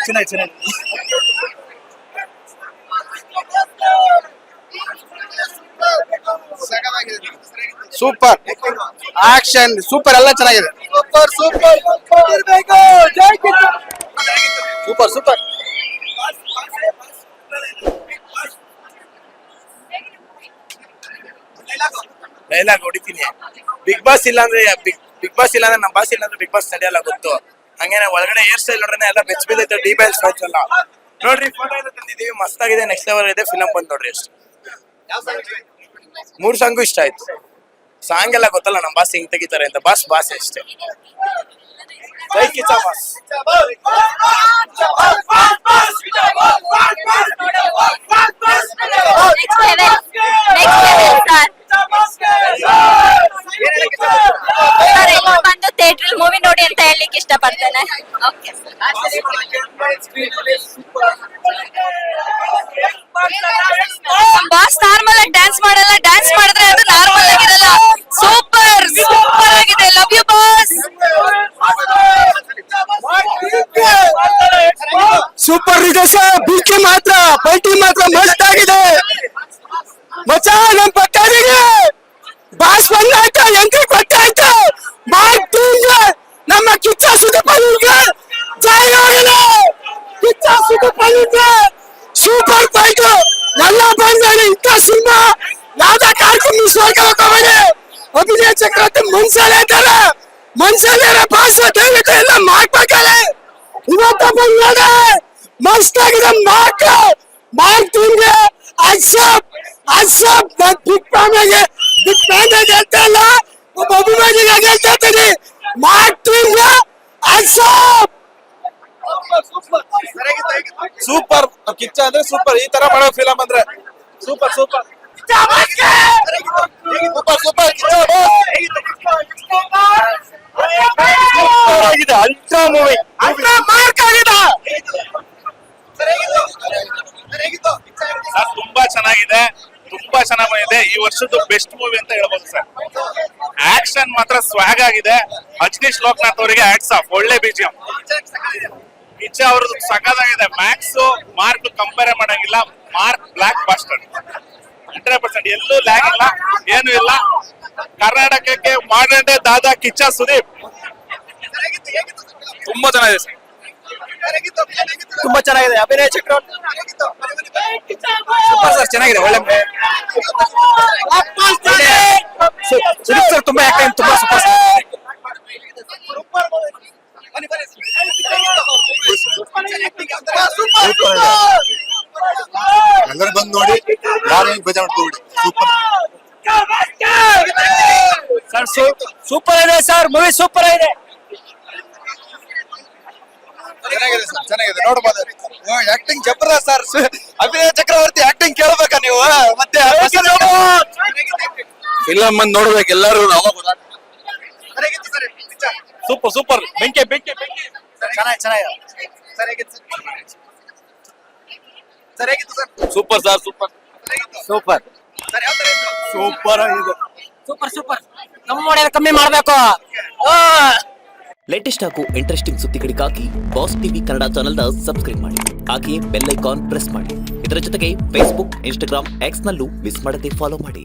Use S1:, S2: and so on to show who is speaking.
S1: ಚೆನ್ನಾಗಿ super action super ಎಲ್ಲ ಚೆನ್ನಾಗಿದೆ. ಸೂಪರ್ ಸೂಪರ್
S2: ಡೈಲಾಗ್ ಹೊಡಿತೀನಿ. ಬಿಗ್ ಬಾಸ್ ಇಲ್ಲ ಅಂದ್ರೆ ನಮ್ಮ ಬಾಸ್ ಇಲ್ಲ ಅಂದ್ರೆ ಬಿಗ್ ಬಾಸ್ ನಡೆಯಲ್ಲ ಗೊತ್ತು. ಹಂಗೇನೆ ಒಳಗಡೆ ಹೇರ್ ಸ್ಟೈಲ್ ನೋಡ್ರೆ ಎಲ್ಲ ಬೆಚ್ಚ ಬಿದ್ದೈತೆ. ಡಿ.ಬಿ.ಎಲ್ ಸ್ಪೈಸ್ ಎಲ್ಲ ನೋಡ್ರಿ, ಫೋಟೋ ಎಲ್ಲ ತಂದಿದೀವಿ, ಮಸ್ತ್ ಆಗಿದೆ. ನೆಕ್ಸ್ಟ್ ಲೆವೆಲ್ ಇದೆ. ಫಿಲಮ್ ಬಂದ್ ನೋಡ್ರಿ ಅಷ್ಟು. 3 ಸಾಂಗು ಇಷ್ಟ ಆಯ್ತು. ಸಾಂಗ್ ಎಲ್ಲ ಗೊತ್ತಲ್ಲ ನಮ್ಮ ಬಾಸ್ ಹಿಂಗ್ ತೆಗಿತಾರೆ ಅಂತ. ಬಾಸ್ ಅಷ್ಟೇ. ಜೈ ಕಿಚ್ಚ ಬಾಸ್.
S3: ಬಂದು ಥಿಯೇಟರ್ ಮೂವಿ ನೋಡಿ ಅಂತ ಹೇಳಲಿಕ್ಕೆ ಇಷ್ಟಪಡ್ತೇನೆ. ಬಾಸ್ ನಾರ್ಮಲ್ ಆಗಿ ಡ್ಯಾನ್ಸ್ ಮಾಡಲ್ಲ, ಡ್ಯಾನ್ಸ್ ಮಾಡಿದ್ರೆ ಅದು ನಾರ್ಮಲ್ ಆಗಿರಲ್ಲ. ಸೂಪರ್ ಆಗಿದೆ. Love you boss.
S1: ಸೂಪರ್ ಇದೆ ಸರ್. ಬಿಲ್ಕಿ ಮಾತ್ರ ಪಲ್ಟಿ ಮಾತ್ರ ಮಸ್ತ್ ಆಗಿದೆ ಮಚಾ. ನಮ್ ಪಟ್ಟಾರಿಗೆ ಬಾಸ್ ಬಂದಾಯ್ತ, ಎಂಟ್ರಿ ಕೊಟ್ಟಾಯ್ತು. ನಮ್ಮ ಕಿಚ್ಚ ಸುದೀಪ್ ಜೈ ಹೋಗಲಿ. ಕಿಚ್ಚ ಸುದೀಪ್ ಸೂಪರ್ ಫೈಟ್ ಎಲ್ಲ ಬಂದಲ್ಲಿ. ಇಂಥ ಸಿನಿಮಾ ಯಾವ್ದ ಕಾರ್ಯಕ್ರಮ ಮಿಸ್ ಮಾಡ್ಕೊಳ್ಳಿ. ಅಭಿನಯ ಚಕ್ರವರ್ತಿ ಮನ್ಸಲ್ಲೇ ಬಾಸ್ ದಯವಿಟ್ಟು ಎಲ್ಲ ಮಾಡ್ಬೇಕಲ್ಲ. ಇವತ್ತ ಬಂದ ಮಸ್ತ್ ಆಗಿದೆ. ಮಾರ್ಕ್ ಟೀಮ್ಗೆ ಬಿಗ್ ಫ್ಯಾಮಿಲಿಗೆ ಹೇಳ್ತಾ ಇಲ್ಲ, ಒಬ್ಬ ಅಭಿಮಾನಿಗೆ ಹೇಳ್ತಾ ಇದ್ದೀನಿ. ಮಾರ್ಕ್ ಟೀಮ್ಗೆ
S2: ಸೂಪರ್ ಕಿಚ್ಚ ಅಂದ್ರೆ ಸೂಪರ್. ಈ ತರ ಮಾಡೋ ಫಿಲಮ್ ಅಂದ್ರೆ ಸೂಪರ್ ಸೂಪರ್ ಆಗಿದೆ. ಅಲ್ಟ್ರಾ ಮೂವಿ ಮಾರ್ಕ್ ಆಗಿದೆ. ಸರ್ ತುಂಬಾ ಚೆನ್ನಾಗಿದೆ, ತುಂಬಾ ಚೆನ್ನಾಗಿ ಬಂದಿದೆ. ಈ ವರ್ಷದ ಬೆಸ್ಟ್ ಮೂವಿ ಅಂತ ಹೇಳ್ಬೋದು ಸರ್. ಆಕ್ಷನ್ ಮಾತ್ರ ಸ್ವಾಗ್ ಆಗಿದೆ. ಅಜ್ನೀಶ್ ಲೋಕನಾಥ್ ಅವರಿಗೆ ಹ್ಯಾಟ್ಸ್ ಆಫ್. ಒಳ್ಳೆ ಬಿಜಿಎಂ. ಕಿಚ್ಚ ಅವ್ರದ್ದು ಸಖತ್ತಾಗಿದೆ. ಮ್ಯಾಕ್ಸ್ ಮಾರ್ಕ್ ಕಂಪೇರ್ ಮಾಡಂಗಿಲ್ಲ. Mark blockbuster 100%. ಎಲ್ಲೂ ಲ್ಯಾಗ್ ಇಲ್ಲ, ಏನು ಇಲ್ಲ. ಕರ್ನಾಟಕಕ್ಕೆ ಮಾಡರ್ನ್ ಡೇ ದಾದಾ ಕಿಚ್ಚ ಸುದೀಪ್. ತುಂಬಾ ಚೆನ್ನಾಗಿದೆ ಸರ್.
S1: ತುಂಬಾ ಚೆನ್ನಾಗಿದೆ. ಅಭಿನಯ ಚಕ್ರವರ್ತಿ ಸೂಪರ್ ಸರ್. ಚೆನ್ನಾಗಿದೆ. ಒಳ್ಳೆ ಸುದೀಪ್ ಸರ್ ತುಂಬಾ ಆಕ್ಟಿಂಗ್ ತುಂಬಾ ಸೂಪರ್ ಸರ್.
S4: ಎಲ್ಲರೂ ಬಂದು ನೋಡಿ, ಯಾರು ಬೇಜಾರ್ ಮಾಡ್ಕೋಬೇಡಿ.
S1: ಸರ್ ಸೂಪರ್ ಇದೆ ಸರ್. ಮೂವಿ ಸೂಪರ್ ಇದೆ.
S4: ಚೆನ್ನಾಗಿದೆ ಸರ್, ಚೆನ್ನಾಗಿದೆ. ನೋಡ್ಬೋದು. ಆಕ್ಟಿಂಗ್ ಜಬರ್ದಸ್ತ್ ಸರ್. ಅಭಿನಯ ಚಕ್ರವರ್ತಿ ಆಕ್ಟಿಂಗ್ ಕೇಳ್ಬೇಕಾ ನೀವು? ಮತ್ತೆ ಫಿಲಮ್ ಬಂದು ನೋಡ್ಬೇಕು ಎಲ್ಲರೂ.
S2: Super super. ಬೆಂಕಿ ಸೂಪರ್ ಸರ್. ಸೂಪರ್ ಆಗಿದೆ.
S1: ಸೂಪರ್ ಕಮ್ಮಿ ಮಾಡಿದ್ರೆ ಕಮ್ಮಿ ಮಾಡ್ಬೇಕು.
S5: ಲೇಟೆಸ್ಟ್ ಹಾಗೂ ಇಂಟ್ರೆಸ್ಟಿಂಗ್ ಸುದ್ದಿಗಳಿಗಾಗಿ ಬಾಸ್ ಟಿವಿ ಕನ್ನಡ ಚಾನೆಲ್ನ ಸಬ್ಸ್ಕ್ರೈಬ್ ಮಾಡಿ. ಹಾಗೆಯೇ ಬೆಲ್ ಐಕಾನ್ ಪ್ರೆಸ್ ಮಾಡಿ. ಇದರ ಜೊತೆಗೆ ಫೇಸ್ಬುಕ್, ಇನ್ಸ್ಟಾಗ್ರಾಮ್, ಎಕ್ಸ್ ನಲ್ಲೂ ಮಿಸ್ ಮಾಡದೆ ಫಾಲೋ ಮಾಡಿ.